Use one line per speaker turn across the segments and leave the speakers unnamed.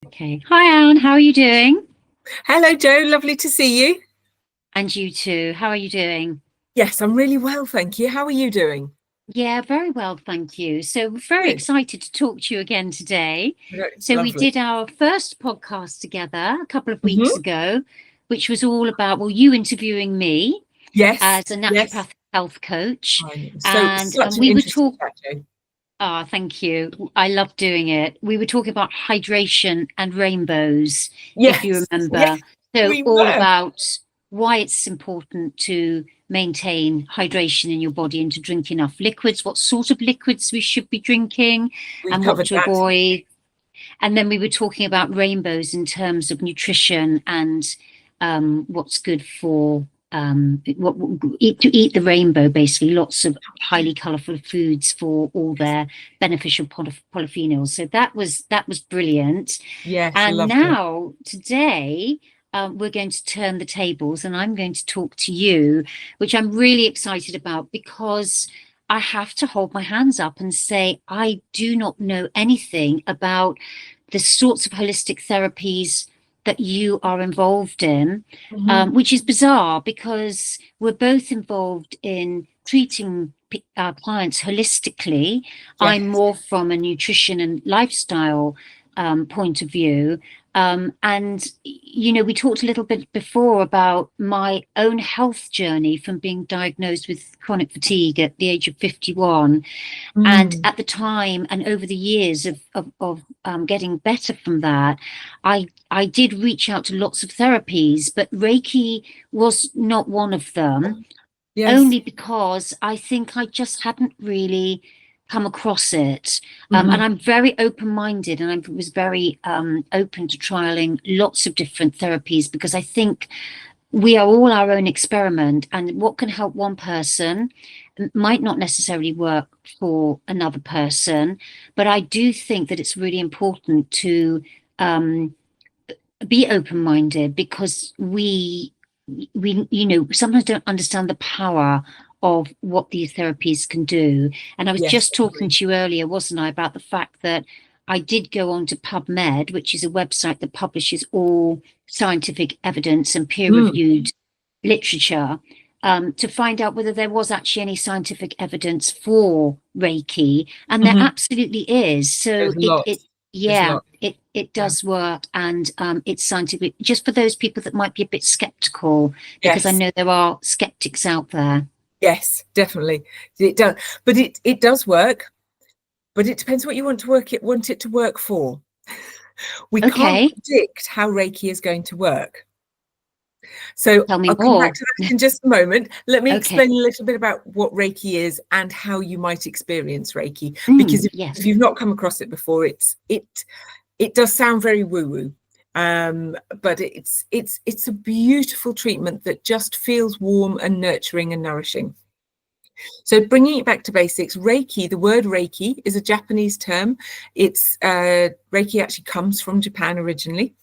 Okay. Hi, Anne. How are you doing?
Hello, Joe. Lovely to see you.
And you too. How are you doing?
Yes, I'm really well, thank you. How are you doing?
Yeah, very well, thank you. So, we're very
Good.
excited to talk to you again today. So, we
Lovely.
did our first podcast together a couple of weeks
Hmm.
ago, which was all about, well, you interviewing me
Yes,
as a
yes.
naturopath health coach.
I know. So
And
such an
we would
interesting
talk,
chat, Joe.
thank you. I love doing it. We were talking about hydration and rainbows, if you
Yes, yes,
remember. So,
we
all
were.
about why it's important to maintain hydration in your body and to drink enough liquids, what sort of liquids we should be drinking,
We
and what
covered
to
that.
avoid. And then we were talking about rainbows in terms of nutrition and what's good for to eat the rainbow, basically lots of highly colorful foods for all their beneficial polyphenols. So that was brilliant.
Yes,
And
lovely.
now today we're going to turn the tables and I'm going to talk to you, which I'm really excited about because I have to hold my hands up and say I do not know anything about the sorts of holistic therapies that you are involved in,
Hmm.
which is bizarre because we're both involved in treating our clients holistically. I'm
Yes.
more from a nutrition and lifestyle point of view. We talked a little bit before about my own health journey from being diagnosed with chronic fatigue at the age of 51. And
Mm.
at the time and over the years of getting better from that, I did reach out to lots of therapies, but Reiki was not one of them,
Yes.
only because I think I just hadn't really come across it. And
Hmm.
I'm very open-minded and I was very open to trialing lots of different therapies because I think we are all our own experiment, and what can help one person might not necessarily work for another person. But I do think that it's really important to um, be open-minded because we sometimes don't understand the power of what these therapies can do. And I was
Yes,
just
I
talking
agree.
to you earlier, wasn't I, about the fact that I did go on to PubMed, which is a website that publishes all scientific evidence and
Mm.
peer-reviewed literature, to find out whether there was actually any scientific evidence for Reiki, and there
Hmm.
absolutely is. So
There's a
it
lot.
it
There's a
yeah,
lot.
it
Yeah.
does work, and it's scientific. Just for those people that might be a bit skeptical, because I
Yes.
know there are skeptics out there.
Yes, definitely. It does, but it does work. But it depends what you want it to work for. We can't
Okay,
predict how Reiki is going to work. So
tell me
I'll come back
more.
to that in just a moment. Let me
Okay.
explain a little bit about what Reiki is and how you might experience Reiki. Because if
Yes.
you've not come across it before, it does sound very woo-woo. But it's a beautiful treatment that just feels warm and nurturing and nourishing. So bringing it back to basics, Reiki, the word Reiki is a Japanese term. It's Reiki actually comes from Japan originally.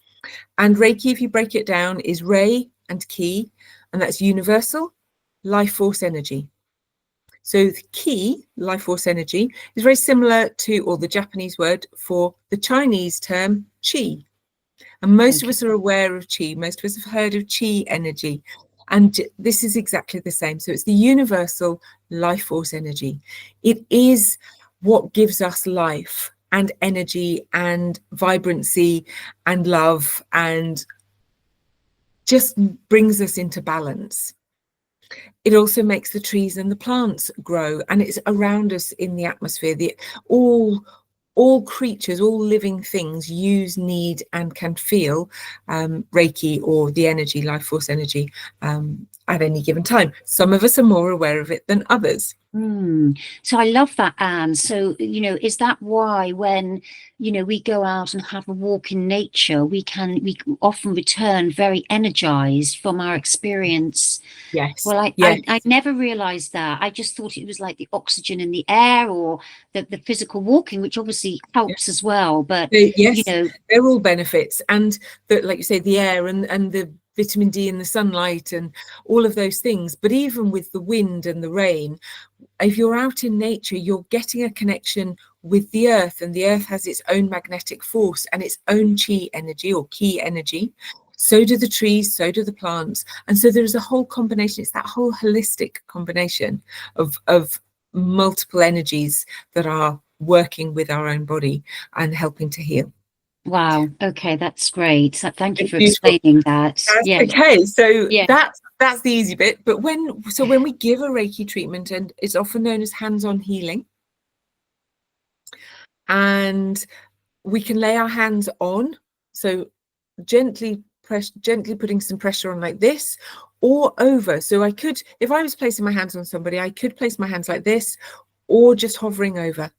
And Reiki, if you break it down, is Rei and Ki, and that's universal life force energy. So the Ki, life force energy, is very similar to, or the Japanese word for the Chinese term Qi. And most of
Okay.
us are aware of Qi. Most of us have heard of Qi energy. And this is exactly the same. So it's the universal life force energy. It is what gives us life and energy and vibrancy and love and just brings us into balance. It also makes the trees and the plants grow, and it's around us in the atmosphere. All all creatures, all living things use, need, and can feel Reiki or the energy, life force energy, at any given time. Some of us are more aware of it than others.
So I love that, Anne. So, is that why when, we go out and have a walk in nature, we often return very energized from our experience?
Yes,
Well, I,
yes,
I, I never realized that. I just thought it was like the oxygen in the air or the physical walking, which obviously
yeah.
helps as well. But, you
Yes,
know,
they're all benefits, and like you say, the air and the vitamin D and the sunlight and all of those things. But even with the wind and the rain, if you're out in nature, you're getting a connection with the earth, and the earth has its own magnetic force and its own chi energy or key energy. So do the trees, so do the plants. And so there is a whole combination. It's that whole holistic combination of multiple energies that are working with our own body and helping to heal.
Wow. Okay, that's great. Thank you
It's
for
beautiful.
explaining that.
That's
Yeah.
okay. So
Yeah.
that's the easy bit. But when we give a Reiki treatment, and it's often known as hands-on healing, and we can lay our hands on, so gently putting some pressure on like this, or over. So I could, if I was placing my hands on somebody, I could place my hands like this, or just hovering over,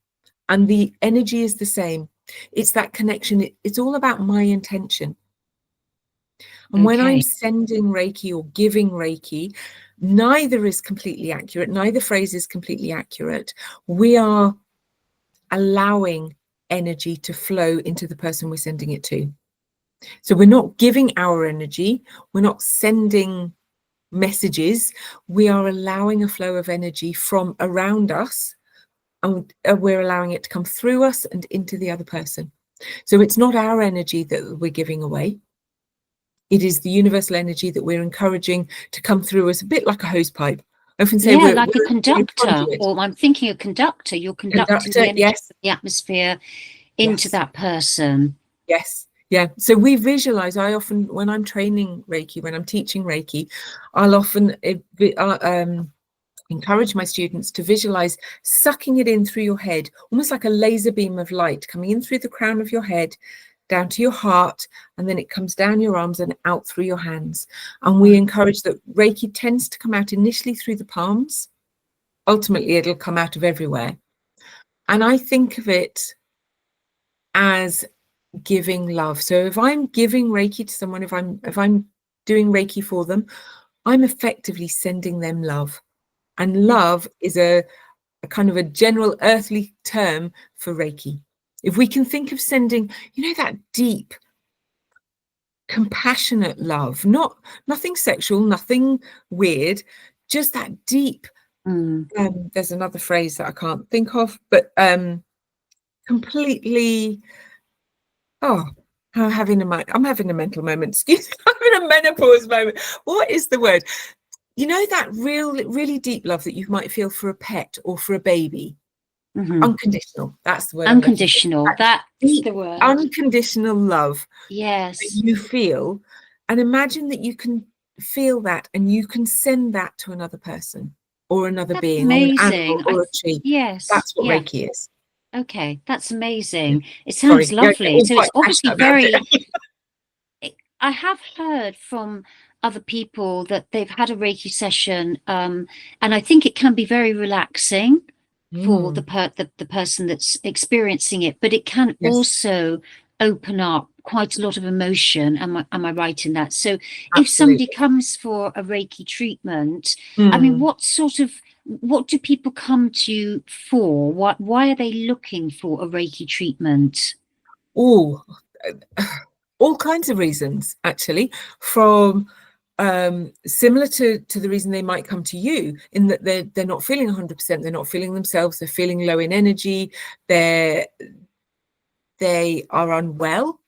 and the energy is the same. It's that connection. It's all about my intention. And when I'm sending Reiki or giving Reiki, neither is completely accurate. Neither phrase is completely accurate. We are allowing energy to flow into the person we're sending it to. So we're not giving our energy. We're not sending messages. We are allowing a flow of energy from around us, and we're allowing it to come through us and into the other person. So it's not our energy that we're giving away. It is the universal energy that we're encouraging to come through us, a bit like a hose pipe. I often say
we're like a conductor, or I'm thinking a conductor. You're conducting the energy of the atmosphere into that person.
Yes. Yeah. So we visualize. I often, when I'm training Reiki, when I'm teaching Reiki, I'll often encourage my students to visualize sucking it in through your head, almost like a laser beam of light coming in through the crown of your head, down to your heart, and then it comes down your arms and out through your hands. And we encourage that Reiki tends to come out initially through the palms. Ultimately, it'll come out of everywhere. And I think of it as giving love. So if I'm giving Reiki to someone, if I'm doing Reiki for them, I'm effectively sending them love. And love is a kind of a general earthly term for Reiki. If we can think of sending, that deep, compassionate love, nothing sexual, nothing weird, just that deep. There's another phrase that I can't think of, but completely. Oh, I'm having a mental moment. Excuse me, I'm having a menopause moment. What is the word? That really deep love that you might feel for a pet or for a baby. Unconditional. That's the word.
Unconditional. That's the word.
Unconditional love.
Yes.
That you feel, and imagine that you can feel that, and you can send that to another person or another being,
amazing.
Or an animal or a tree.
Yes.
That's what Reiki is.
Okay, that's amazing. It sounds lovely. So it's obviously very. I have heard from other people that they've had a Reiki session, and I think it can be very relaxing for the person that's experiencing it, but it can also open up quite a lot of emotion. Am I right in that? So if somebody comes for a Reiki treatment, I mean, what do people come to you for? Why are they looking for a Reiki treatment?
Oh, all kinds of reasons, actually, from similar to the reason they might come to you, in that they're not feeling 100%, they're not feeling themselves, they're feeling low in energy, they are unwell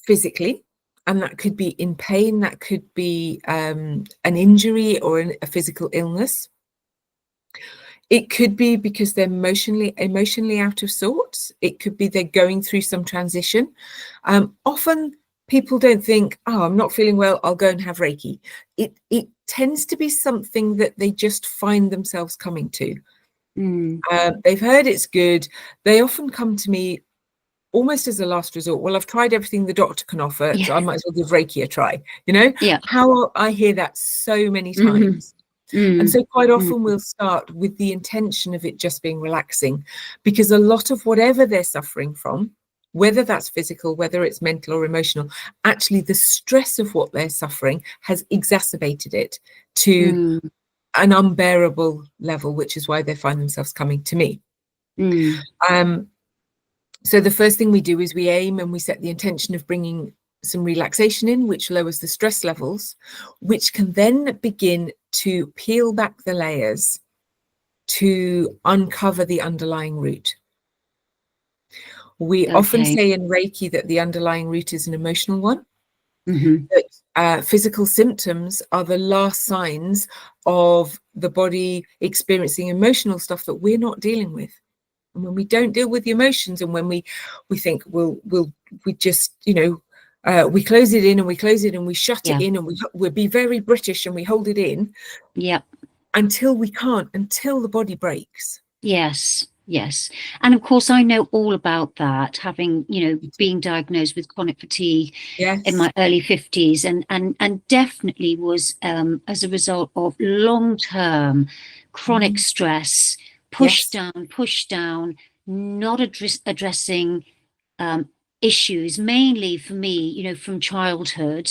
physically, and that could be in pain, that could be an injury or a physical illness. It could be because they're emotionally out of sorts. It could be they're going through some transition. Often people don't think, oh, I'm not feeling well, I'll go and have Reiki. It tends to be something that they just find themselves coming to. They've heard it's good. They often come to me almost as a last resort. Well, I've tried everything the doctor can offer, so I might as well give Reiki a try. How I hear that so many times. And so quite often we'll start with the intention of it just being relaxing, because a lot of whatever they're suffering from, whether that's physical, whether it's mental or emotional, actually the stress of what they're suffering has exacerbated it to an unbearable level, which is why they find themselves coming to me. So the first thing we do is we aim and we set the intention of bringing some relaxation in, which lowers the stress levels, which can then begin to peel back the layers to uncover the underlying root. We often
Okay.
say in Reiki that the underlying root is an emotional one.
Hmm.
That physical symptoms are the last signs of the body experiencing emotional stuff that we're not dealing with. And when we don't deal with the emotions, and when we think we just, we close it in and we close it and we shut
Yeah.
it in, and we'll be very British and we hold it in
Yep.
until the body breaks.
Yes. Yes. And of course, I know all about that, having, being diagnosed with chronic fatigue in
Yes.
my early 50s, and definitely was as a result of long-term chronic stress,
Yes.
push down, not addressing um, issues, mainly for me, from childhood,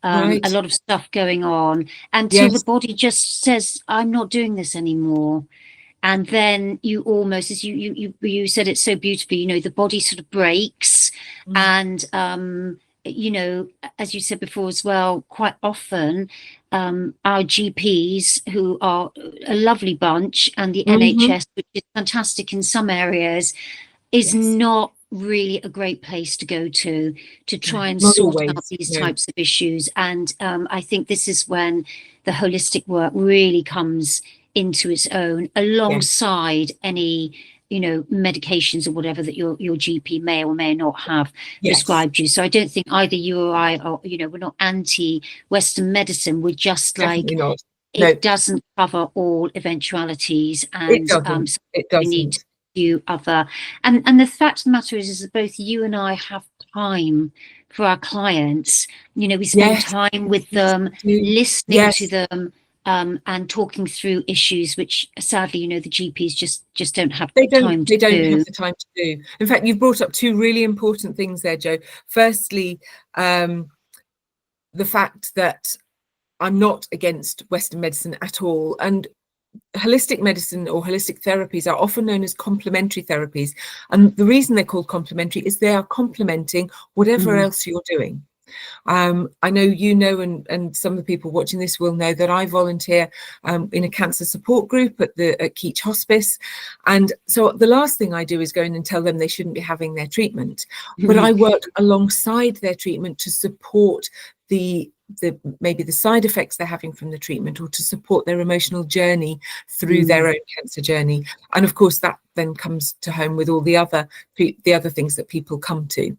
Right.
a lot of stuff going on until the
Yes.
body just says, I'm not doing this anymore. And then you almost, as you said it so beautifully, the body sort of breaks.
Mm.
And as you said before as well, quite often our GPs, who are a lovely bunch, and the
Mhm.
NHS, which is fantastic in some areas, is
Yes.
not really a great place to go to
No,
try and
not
sort out
always.
these
No.
types of issues. And I think this is when the holistic work really comes into its own, alongside any medications or whatever that your GP may or may not have
Yes.
prescribed you. So I don't think either you or I are, we're not anti-Western medicine. We're just
Definitely
like,
not. No,
it doesn't cover all eventualities,
it
and
doesn't.
so
It
we need
doesn't.
to do other. And the fact of the matter is that both you and I have time for our clients. We spend
Yes.
time with
Yes,
them,
we do.
listening to
Yes.
them, and talking through issues which sadly, the GPs just don't have
They don't
time to
they don't have
do.
the time to do. In fact, you've brought up two really important things there, Jo. Firstly, the fact that I'm not against Western medicine at all. And holistic medicine or holistic therapies are often known as complementary therapies. And the reason they're called complementary is they are complementing whatever
Mm.
else you're doing. I know and some of the people watching this will know that I volunteer in a cancer support group at Keach Hospice. And so the last thing I do is go in and tell them they shouldn't be having their treatment. But I work alongside their treatment to support maybe the side effects they're having from the treatment, or to support their emotional journey through their own cancer journey. And of course, that then comes to home with all the other things that people come to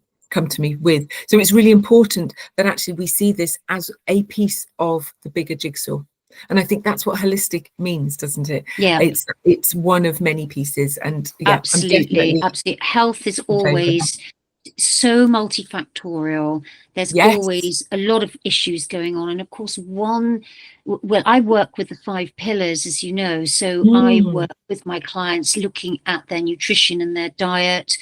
me with. So it's really important that actually we see this as a piece of the bigger jigsaw. And I think that's what holistic means, doesn't it?
Yeah.
It's one of many pieces. And yeah,
Absolutely. Health is
in favour of that.
always so multifactorial. There's
Yes.
always a lot of issues going on. And of course, I work with the 5 pillars, as you know. So I work with my clients looking at their nutrition and their diet.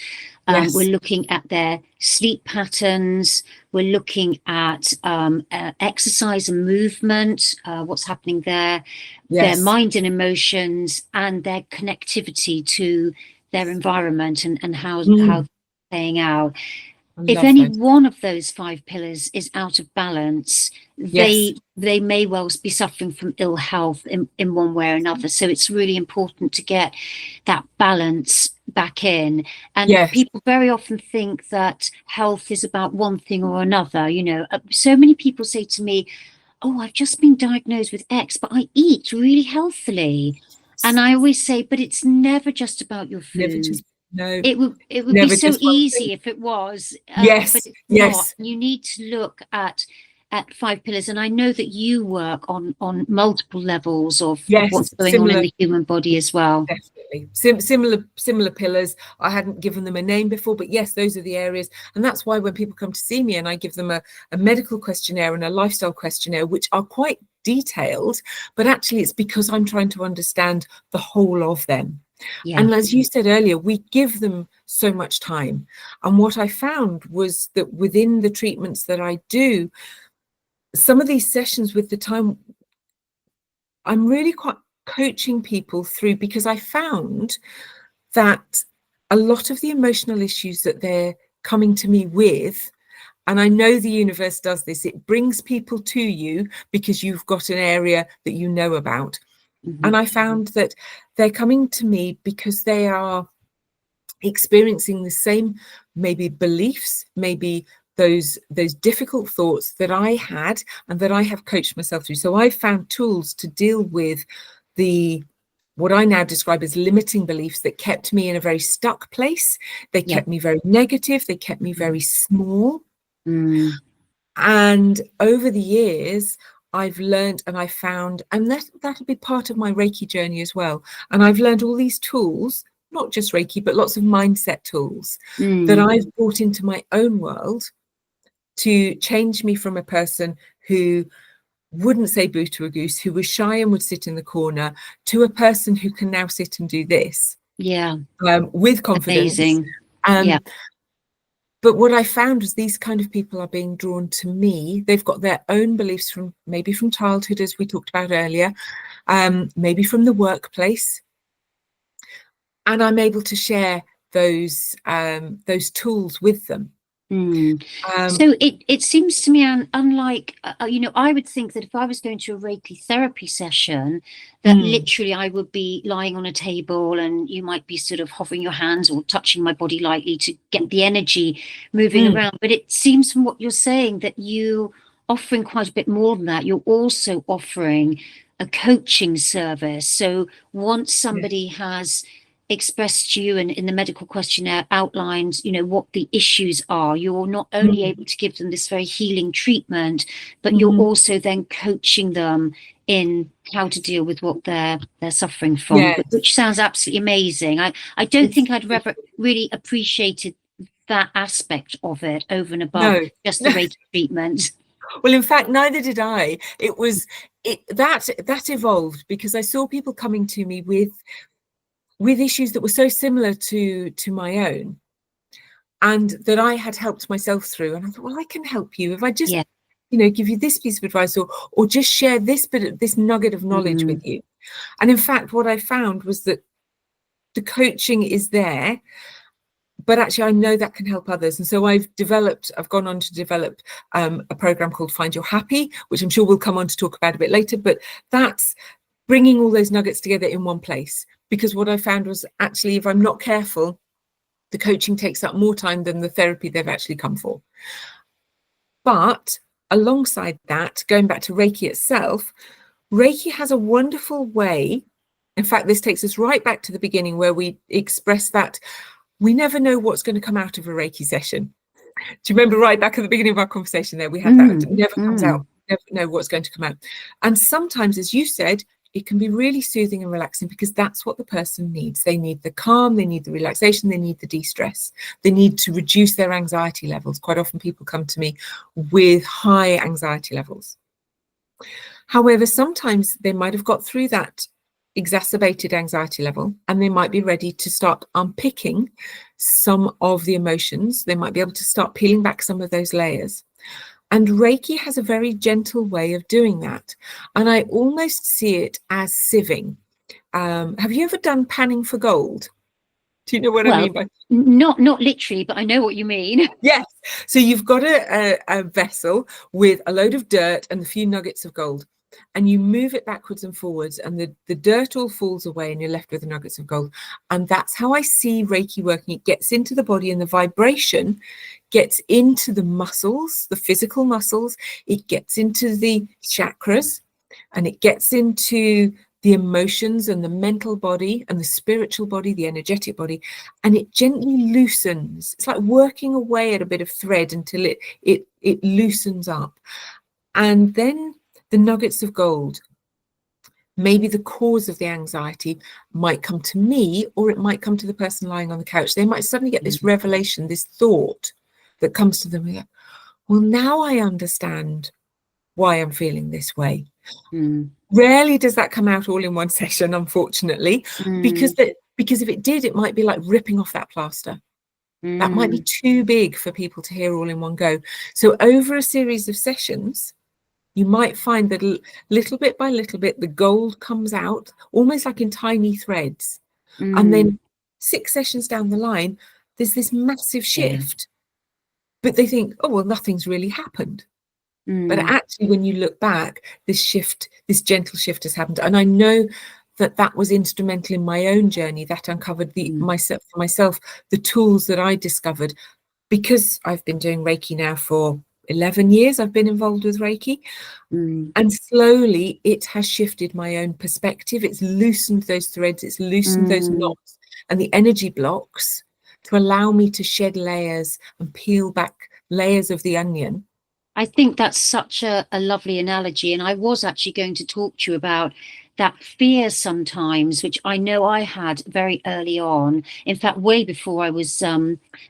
Yes.
We're looking at their sleep patterns. We're looking at exercise and movement, what's happening there, their
Yes.
mind and emotions, and their connectivity to their environment, and how playing out. If any one of those 5 pillars is out of balance,
Yes.
they may well be suffering from ill health in one way or another. So it's really important to get that balance back in. And
Yes.
people very often think that health is about one thing or another. So many people say to me, oh, I've just been diagnosed with X, but I eat really healthily. And I always say, but it's never just about your food.
No.
It would be
Never
so
just one
easy
thing.
if it was,
Yes.
but it's
Yes.
not. You need to look at 5 pillars, and I know that you work on multiple levels of
Yes.
what's going on in the human body as well.
Definitely. Similar pillars. I hadn't given them a name before, but yes, those are the areas. And that's why when people come to see me and I give them a medical questionnaire and a lifestyle questionnaire, which are quite detailed, but actually it's because I'm trying to understand the whole of them.
Yeah.
And as you said earlier, we give them so much time. And what I found was that within the treatments that I do, some of these sessions with the time, I'm really quite coaching people through, because I found that a lot of the emotional issues that they're coming to me with, and I know the universe does this, it brings people to you because you've got an area that you know about.
Mhm.
And I found that they're coming to me because they are experiencing the same maybe beliefs, maybe those difficult thoughts that I had and that I have coached myself through. So I found tools to deal with the what I now describe as limiting beliefs that kept me in a very stuck place. They
Yeah.
kept me very negative. They kept me very small.
Mm.
And over the years, I've learned and I found, and that'll be part of my Reiki journey as well. And I've learned all these tools, not just Reiki, but lots of mindset tools that
Mm.
I've brought into my own world to change me from a person who wouldn't say boo to a goose, who was shy and would sit in the corner, to a person who can now sit and do this
Yeah.
with confidence.
Amazing.
Um,
Yeah.
But what I found was these kind of people are being drawn to me. They've got their own beliefs from maybe from childhood, as we talked about earlier, maybe from the workplace, and I'm able to share those tools with them.
Mm.
Um,
So it seems to me, unlike I would think that if I was going to a Reiki therapy session, that literally I would be lying on a table and you might be sort of hovering your hands or touching my body lightly to get the energy moving around. But it seems from what you're saying that you offering quite a bit more than that. You're also offering a coaching service. So once somebody has expressed to you and in the medical questionnaire outlined, what the issues are, you're not only able to give them this very healing treatment, but you're also then coaching them in how to deal with what they're suffering from,
yes,
which sounds absolutely amazing. I don't think I'd ever really appreciated that aspect of it over and above
no,
just the
no.
Reiki treatment.
Well, in fact, neither did I. That evolved because I saw people coming to me with issues that were so similar to my own, and that I had helped myself through. And I thought, well, I can help you if I just,
Yeah.
give you this piece of advice, or just share this nugget of knowledge with you. And in fact, what I found was that the coaching is there, but actually I know that can help others. And so I've gone on to develop a program called Find Your Happy, which I'm sure we'll come on to talk about a bit later. But that's bringing all those nuggets together in one place. Because what I found was actually, if I'm not careful, the coaching takes up more time than the therapy they've actually come for. But alongside that, going back to Reiki itself, Reiki has a wonderful way. In fact, this takes us right back to the beginning where we express that we never know what's going to come out of a Reiki session. Do you remember right back at the beginning of our conversation there, we had that, it never comes out, never know what's going to come out. And sometimes, as you said, it can be really soothing and relaxing because that's what the person needs. They need the calm, they need the relaxation, they need the de-stress. They need to reduce their anxiety levels. Quite often people come to me with high anxiety levels. However, sometimes they might have got through that exacerbated anxiety level and they might be ready to start unpicking some of the emotions. They might be able to start peeling back some of those layers. And Reiki has a very gentle way of doing that. And I almost see it as sieving. Have you ever done panning for gold? Do you know what I mean by?
Not literally, but I know what you mean.
Yes. So you've got a vessel with a load of dirt and a few nuggets of gold, and you move it backwards and forwards, and the dirt all falls away, and you're left with the nuggets of gold. And that's how I see Reiki working. It gets into the body, and the vibration gets into the muscles, the physical muscles. It gets into the chakras, and it gets into the emotions and the mental body and the spiritual body, the energetic body, and it gently loosens. It's like working away at a bit of thread until it loosens up. And then the nuggets of gold, maybe the cause of the anxiety might come to me, or it might come to the person lying on the couch. They might suddenly get this revelation, this thought that comes to them. Well, now I understand why I'm feeling this way. Rarely does that come out all in one session, unfortunately, because if it did, it might be like ripping off that plaster. That might be too big for people to hear all in one go. So over a series of sessions, you might find that little bit by little bit, the gold comes out almost like in tiny threads. And then 6 sessions down the line, there's this massive shift. But they think, oh, well, nothing's really happened. But actually, when you look back, this shift, this gentle shift has happened. And I know that that was instrumental in my own journey, that uncovered for myself, the tools that I discovered, because I've been doing Reiki now for 11 years. I've been involved with Reiki. And slowly it has shifted my own perspective. It's loosened those threads, it's loosened those knots and the energy blocks to allow me to shed layers and peel back layers of the onion.
I think that's such a lovely analogy. And I was actually going to talk to you about that fear sometimes, which I know I had very early on. In fact, way before I was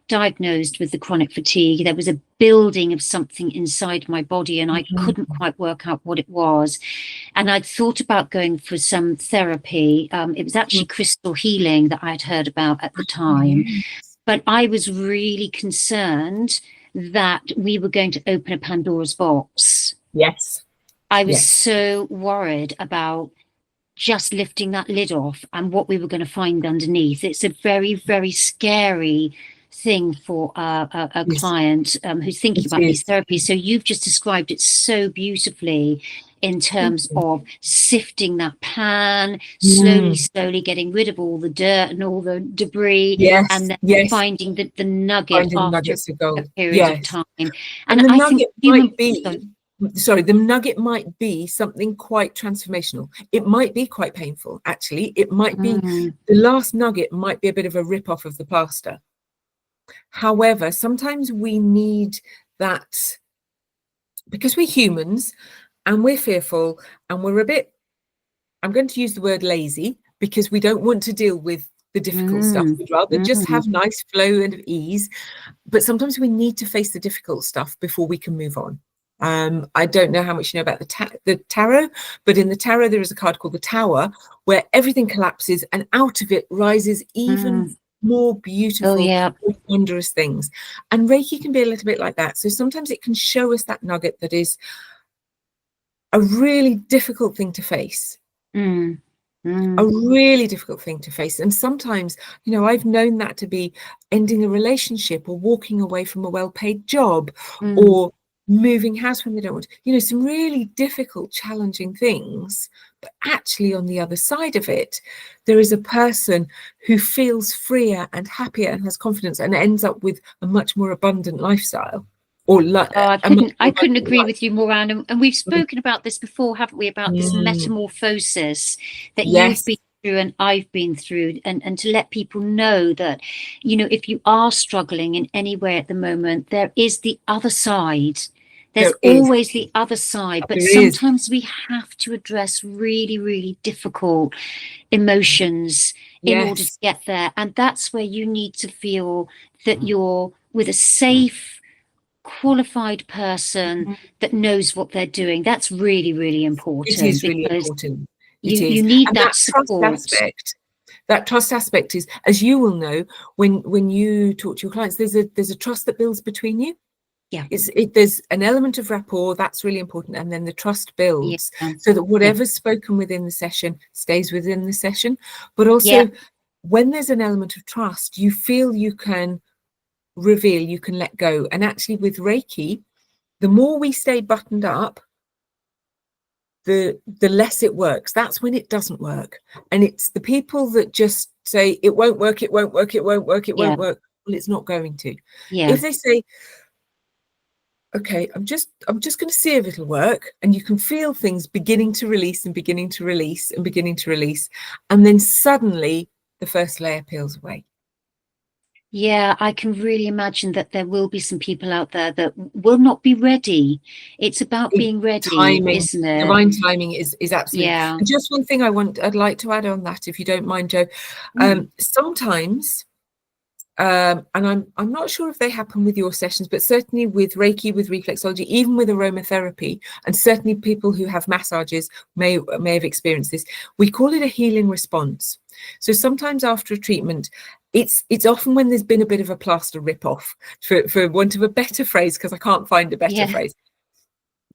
diagnosed with the chronic fatigue, there was a building of something inside my body and I couldn't quite work out what it was. And I'd thought about going for some therapy. It was actually crystal healing that I'd heard about at the time. But I was really concerned that we were going to open a Pandora's box.
Yes.
I was so worried about just lifting that lid off and what we were going to find underneath. It's a very, very scary thing for a client who's thinking about these therapies. So you've just described it so beautifully in terms of sifting that pan, slowly getting rid of all the dirt and all the debris, and then finding the nugget after a period of time.
And the nugget might be, the nugget might be something quite transformational. It might be quite painful, actually. It might be, the last nugget might be a bit of a rip-off of the plaster. However, sometimes we need that, because we're humans and we're fearful and we're a bit, I'm going to use the word lazy, because we don't want to deal with the difficult stuff. We'd rather just have nice flow and ease. But sometimes we need to face the difficult stuff before we can move on. I don't know how much you know about the tarot, but in the tarot there is a card called the Tower, where everything collapses and out of it rises even more beautiful, wondrous things. And Reiki can be a little bit like that. So sometimes it can show us that nugget that is a really difficult thing to face. A really difficult thing to face. And sometimes, you know, I've known that to be ending a relationship or walking away from a well-paid job or moving house when they don't want to, you know, some really difficult, challenging things. But actually on the other side of it, there is a person who feels freer and happier and has confidence and ends up with a much more abundant lifestyle.
I couldn't agree with you more, Anne. And we've spoken about this before, haven't we, about this metamorphosis that you've been through and I've been through, and to let people know that, you know, if you are struggling in any way at the moment, there is the other side. There's always the other side, but sometimes we have to address really, really difficult emotions in order to get there. And that's where you need to feel that you're with a safe, qualified person that knows what they're doing. That's really, really important.
It is really important.
You need that support.
That trust aspect is, as you will know, when you talk to your clients, there's a trust that builds between you. There's an element of rapport that's really important, and then the trust builds so that whatever's spoken within the session stays within the session. But also, when there's an element of trust, you feel you can reveal, you can let go. And actually, with Reiki, the more we stay buttoned up, the less it works. That's when it doesn't work. And it's the people that just say it won't work, it won't work, it won't work, it won't work. Well, it's not going to. If they say, okay, I'm just going to see if it'll work, and you can feel things beginning to release and beginning to release and beginning to release, and then suddenly the first layer peels away.
Yeah, I can really imagine that there will be some people out there that will not be ready. It's about being ready, isn't it?
Divine timing is absolutely.
Yeah.
And just one thing I'd like to add on that, if you don't mind, Jo. Sometimes, and I'm not sure if they happen with your sessions, but certainly with Reiki, with reflexology, even with aromatherapy, and certainly people who have massages may have experienced this. We call it a healing response. So sometimes after a treatment, it's often when there's been a bit of a plaster rip-off, for want of a better phrase, because I can't find a better phrase.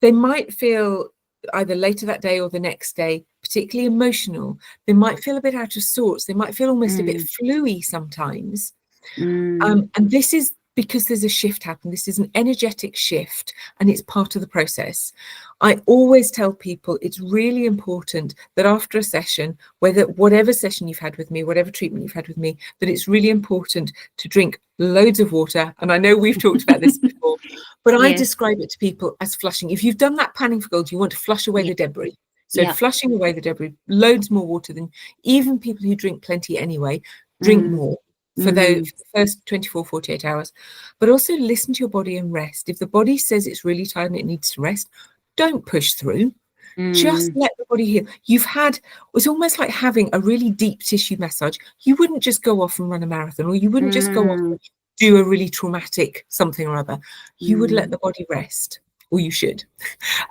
They might feel either later that day or the next day particularly emotional. They might feel a bit out of sorts. They might feel almost a bit fluey sometimes. And this is because there's a shift happening. This is an energetic shift, and it's part of the process. I always tell people it's really important that after a session, whatever session you've had with me, whatever treatment you've had with me, that it's really important to drink loads of water. And I know we've talked about this before, but I
Yes.
describe it to people as flushing. If you've done that panning for gold, you want to flush away
Yeah.
the debris. So
Yeah.
flushing away the debris, loads more water than even people who drink plenty anyway, drink more for the first 24, 48 hours. But also listen to your body and rest. If the body says it's really tired and it needs to rest, don't push through. Just let the body heal. It's almost like having a really deep tissue massage. You wouldn't just go off and run a marathon, or you wouldn't just go off and do a really traumatic something or other. You would let the body rest, or you should.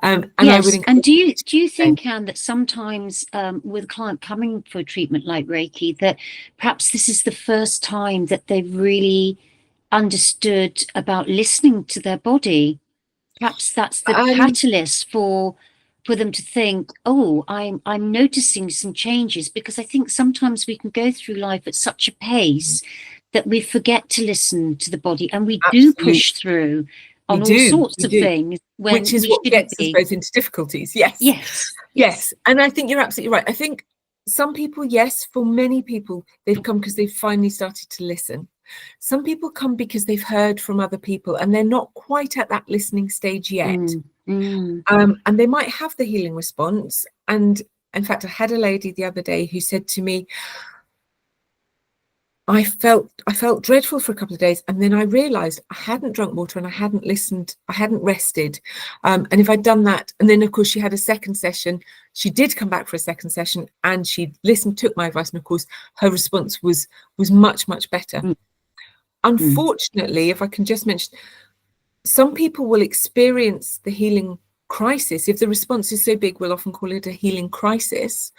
And
yes.
I would
And do you think, Anne, that sometimes with a client coming for a treatment like Reiki, that perhaps this is the first time that they've really understood about listening to their body? Perhaps that's the catalyst for them to think, oh, I'm noticing some changes, because I think sometimes we can go through life at such a pace that we forget to listen to the body, and we do push through on all sorts of things,
which is what gets us both into difficulties. Yes. And I think you're absolutely right. I think some people, yes, for many people, they've come because they've finally started to listen. Some people come because they've heard from other people and they're not quite at that listening stage yet. And they might have the healing response. And in fact, I had a lady the other day who said to me, I felt dreadful for a couple of days, and then I realized I hadn't drunk water and I hadn't listened, I hadn't rested. And if I'd done that, and then of course she had a second session, she did come back for a second session and she listened, took my advice, and of course her response was much, much better. Unfortunately, if I can just mention, some people will experience the healing crisis. If the response is so big, we'll often call it a healing crisis.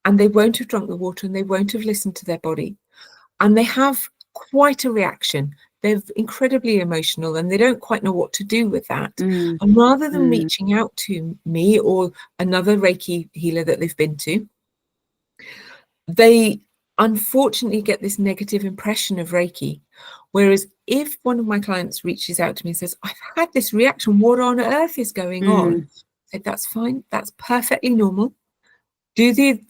And they won't have drunk the water and they won't have listened to their body. And they have quite a reaction. They're incredibly emotional and they don't quite know what to do with that. And rather than reaching out to me or another Reiki healer that they've been to, they unfortunately get this negative impression of Reiki. Whereas if one of my clients reaches out to me and says, I've had this reaction, what on earth is going on? I say, that's fine. That's perfectly normal. Do the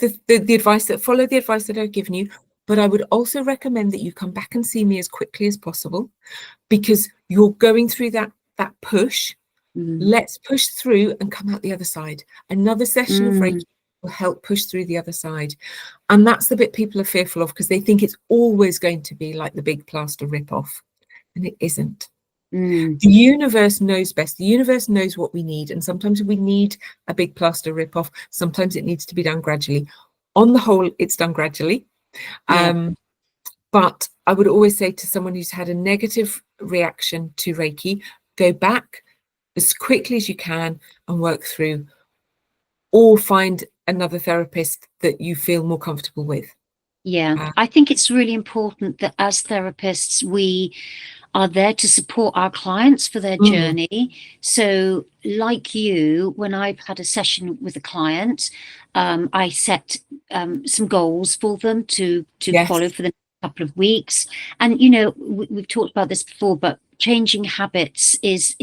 advice follow the advice that I've given you, but I would also recommend that you come back and see me as quickly as possible, because you're going through that push. Let's push through and come out the other side. Another session of Reiki will help push through the other side. And that's the bit people are fearful of, because they think it's always going to be like the big plaster rip-off, and it isn't. The universe knows best. The universe knows what we need. And sometimes we need a big plaster rip-off. Sometimes it needs to be done gradually. On the whole, it's done gradually. But I would always say to someone who's had a negative reaction to Reiki, go back as quickly as you can and work through, or find another therapist that you feel more comfortable with.
I think it's really important that as therapists, we are there to support our clients for their journey. So like you, when I've had a session with a client, I set some goals for them to follow for the next couple of weeks. And, you know, we've talked about this before, but changing habits is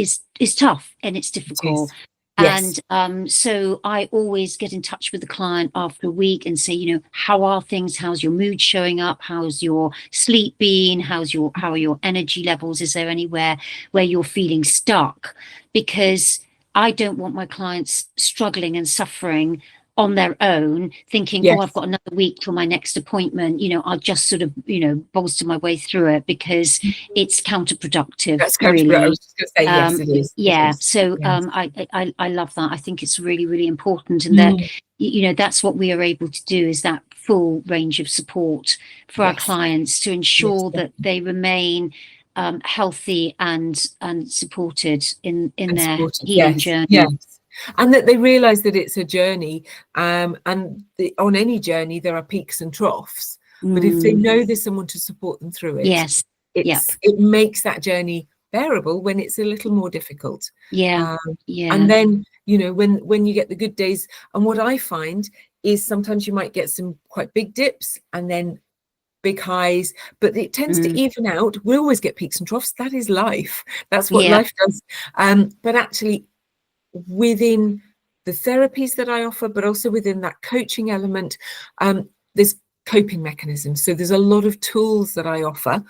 tough and it's difficult. And so I always get in touch with the client after a week and say, you know, how are things? How's your mood showing up? How's your sleep been? How are your energy levels? Is there anywhere where you're feeling stuck? Because I don't want my clients struggling and suffering on their own, thinking, oh, I've got another week till my next appointment. You know, I'll just sort of, you know, bolster my way through it, because it's counterproductive.
That's counterproductive.
Really.
I was just going to say, yes, it is.
Yeah. So I love that. I think it's really, really important. And that, you know, that's what we are able to do, is that full range of support for our clients to ensure that they remain healthy and supported in their healing journey.
And that they realize that it's a journey, and on any journey there are peaks and troughs, but if they know there's someone to support them through it, it makes that journey bearable when it's a little more difficult. And then, you know, when you get the good days, and what I find is sometimes you might get some quite big dips, and then big highs, but it tends to
Mm.
even out. We always get peaks and troughs. That is life. That's what
Yeah.
life does. But actually, within the therapies that I offer, but also within that coaching element, there's coping mechanisms. So there's a lot of tools that I offer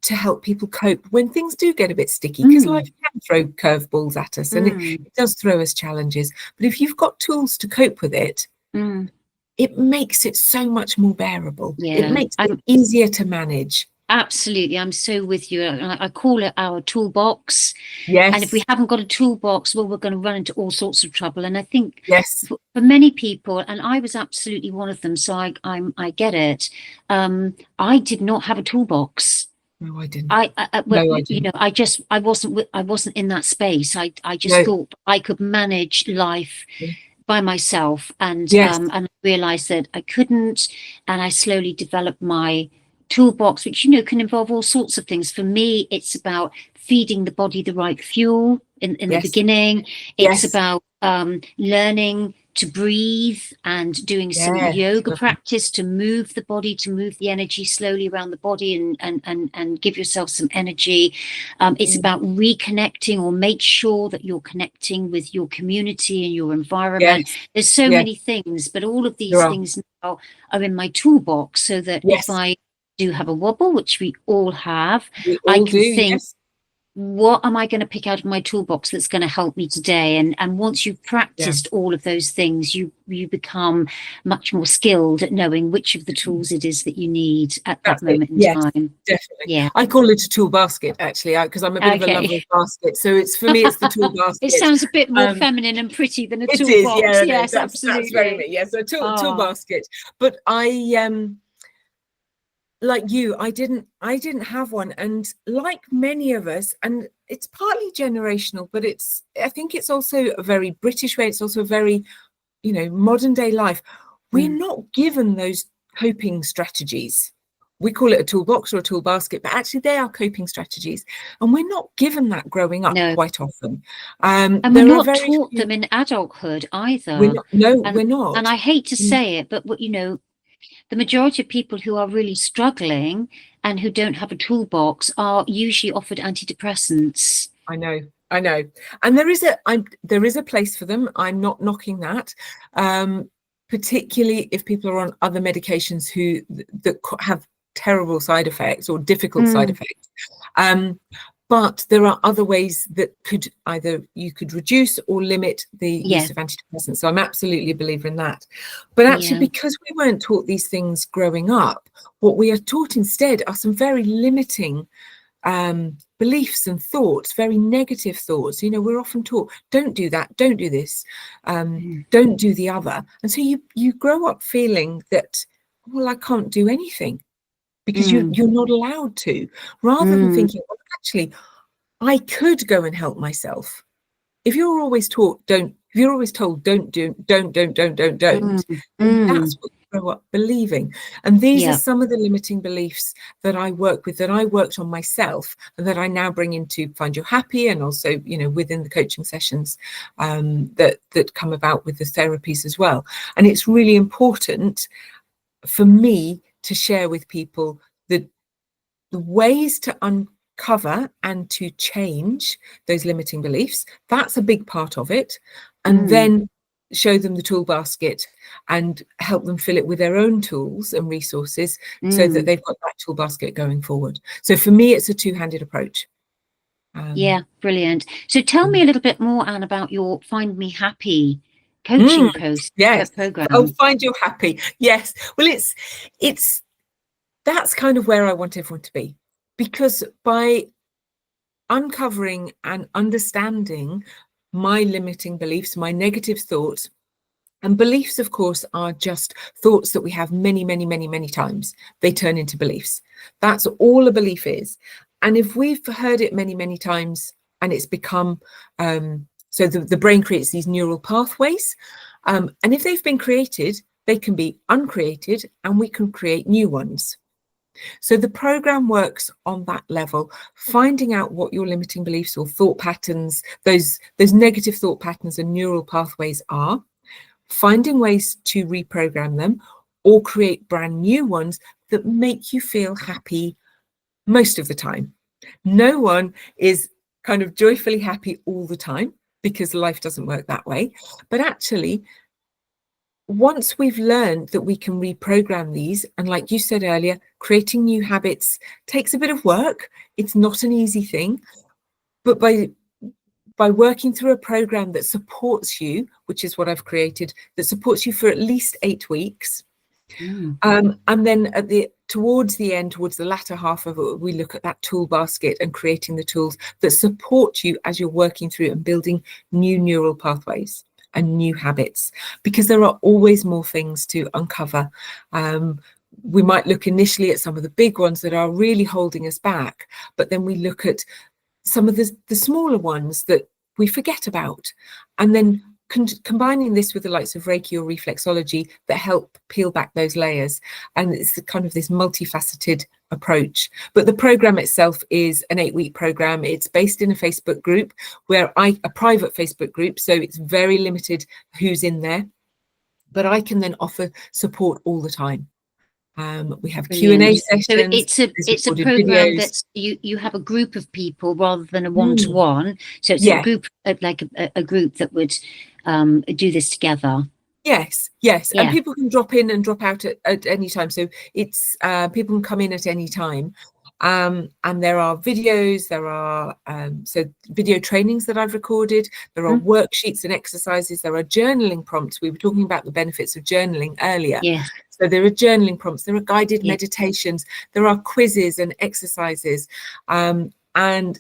to help people cope when things do get a bit sticky, because life can throw curveballs at us, and it does throw us challenges. But if you've got tools to cope with it, it makes it so much more bearable.
Yeah.
It makes it easier to manage.
Absolutely. I'm so with you. I call it our toolbox.
Yes.
And if we haven't got a toolbox, well, we're going to run into all sorts of trouble. And I think
yes,
for many people, and I was absolutely one of them, so I get it. I did not have a toolbox.
No, I didn't.
I
didn't.
You know, I wasn't in that space. I just thought I could manage life by myself, and I realized that I couldn't, and I slowly developed my toolbox, which, you know, can involve all sorts of things. For me, it's about feeding the body the right fuel in the beginning. It's about learning to breathe and doing some yoga practice to move the body, to move the energy slowly around the body, and give yourself some energy. It's about reconnecting, or make sure that you're connecting with your community and your environment. There's so many things, but all of these things now are in my toolbox, so that if I do have a wobble, which we all have, I can think, what am I going to pick out of my toolbox that's going to help me today? And once you've practiced all of those things, you become much more skilled at knowing which of the tools it is that you need at that moment in time.
Definitely.
Yeah.
I call it a tool basket, actually, because I'm a bit of a lover of basket. So it's, for me, it's the tool basket.
It sounds a bit more feminine and pretty than a toolbox.
It is,
yes, absolutely.
That's very me. Yes, a tool basket. But I like you, I didn't have one, and like many of us, and it's partly generational, but I think it's also a very British way. It's also a very, you know, modern day life. We're not given those coping strategies. We call it a toolbox or a tool basket, but actually they are coping strategies, and we're not given that growing up quite often.
And we're not taught them in adulthood either.
We're not.
And I hate to say it, but you know, the majority of people who are really struggling and who don't have a toolbox are usually offered antidepressants.
I know. And there is a place for them. I'm not knocking that, particularly if people are on other medications that have terrible side effects or difficult side effects. But there are other ways that you could reduce or limit the use of antidepressants. So I'm absolutely a believer in that. But actually, because we weren't taught these things growing up, what we are taught instead are some very limiting beliefs and thoughts, very negative thoughts. You know, we're often taught, don't do that, don't do this, don't do the other. And so you grow up feeling that, well, I can't do anything, because you're not allowed to, rather than thinking, well, actually, I could go and help myself. If you're always told don't do, then that's what you grow up believing. And these are some of the limiting beliefs that I work with, that I worked on myself, and that I now bring into Find Your Happy, and also, you know, within the coaching sessions that come about with the therapies as well. And it's really important for me to share with people the ways to uncover and to change those limiting beliefs. That's a big part of it. And then show them the tool basket and help them fill it with their own tools and resources, so that they've got that tool basket going forward. So for me, it's a two-handed approach.
Yeah, brilliant. So tell me a little bit more, Anne, about your Find Me Happy coaching program.
Oh, Find Your Happy. Yes. Well, that's kind of where I want everyone to be, because by uncovering and understanding my limiting beliefs, my negative thoughts, and beliefs, of course, are just thoughts that we have many, many, many, many times. They turn into beliefs. That's all a belief is. And if we've heard it many, many times, and it's become, so the brain creates these neural pathways. And if they've been created, they can be uncreated, and we can create new ones. So the program works on that level, finding out what your limiting beliefs or thought patterns, those negative thought patterns and neural pathways are, finding ways to reprogram them or create brand new ones that make you feel happy most of the time. No one is kind of joyfully happy all the time, because life doesn't work that way. But actually, once we've learned that we can reprogram these, and like you said earlier, creating new habits takes a bit of work. It's not an easy thing. But by working through a program that supports you, which is what I've created, that supports you for at least 8 weeks, and then towards the latter half of it, we look at that tool basket and creating the tools that support you as you're working through and building new neural pathways and new habits, because there are always more things to uncover. We might look initially at some of the big ones that are really holding us back, but then we look at some of the smaller ones that we forget about, and then combining this with the likes of Reiki or reflexology that help peel back those layers. And it's kind of this multifaceted approach. But the program itself is an 8-week program. It's based in a Facebook group, a private Facebook group, so it's very limited who's in there, but I can then offer support all the time. We have Q&A sessions.
So it's a program that's you have a group of people rather than a one-to-one. So it's a group, like a group that would do this together.
Yes. And people can drop in and drop out at any time. So it's people can come in at any time. And there are videos, there are video trainings that I've recorded, there are worksheets and exercises, there are journaling prompts. We were talking about the benefits of journaling earlier.
Yes.
So there are journaling prompts, there are guided meditations, there are quizzes and exercises, and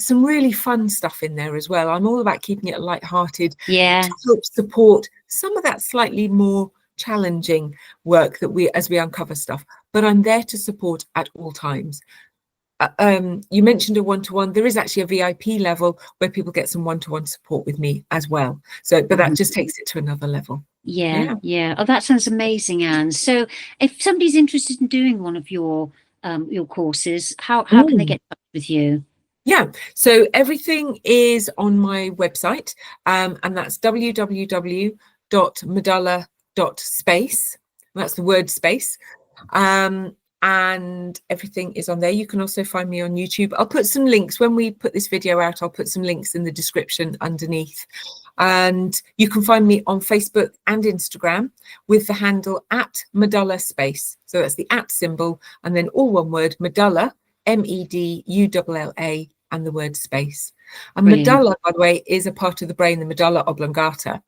some really fun stuff in there as well. I'm all about keeping it light-hearted to help support some of that slightly more challenging work that as we uncover stuff. But I'm there to support at all times. You mentioned a one-to-one. There is actually a VIP level where people get some one-to-one support with me as well. So, but that just takes it to another level.
Yeah. Oh, that sounds amazing, Anne. So if somebody's interested in doing one of your courses, how can they get in touch with you?
Yeah, so everything is on my website, and that's www.medulla.space. That's the word space. And everything is on there. You can also find me on YouTube. I'll put some links when we put this video out. I'll put some links in the description underneath. And you can find me on Facebook and Instagram with the handle @medulla_space. So that's the @ symbol and then all one word, Medulla, MEDULLA, and the word space. And brilliant. Medulla, by the way, is a part of the brain, the medulla oblongata.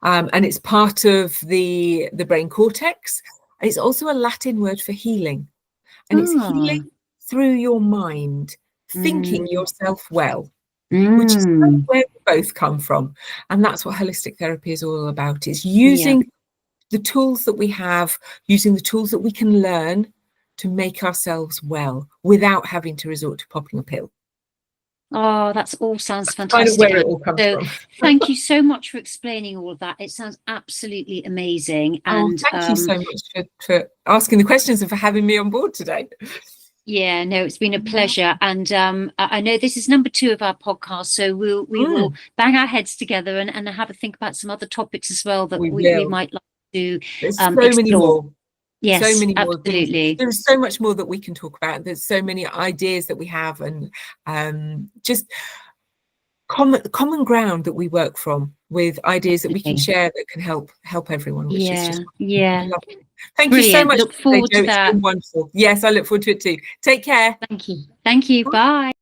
And it's part of the brain cortex. And it's also a Latin word for healing. And it's healing through your mind, thinking yourself well, which is where we both come from. And that's what holistic therapy is all about. It's using the tools that we have, using the tools that we can learn to make ourselves well without having to resort to popping a pill.
Oh, that's all sounds fantastic.
Kind of where it all comes from.
Thank you so much for explaining all of that. It sounds absolutely amazing. And
thank you so much for asking the questions and for having me on board today.
Yeah, no, it's been a pleasure. And I know this is number 2 of our podcast, so we will bang our heads together and have a think about some other topics as well that we might like to
There's so
explore.
Many more.
Yes,
so many more
absolutely.
Things. There's so much more that we can talk about. There's so many ideas that we have, and just common ground that we work from, with ideas that we can share that can help everyone. Which is just lovely. Thank you so much.
Look forward to that.
It's been wonderful. Yes, I look forward to it too. Take care.
Thank you. Bye.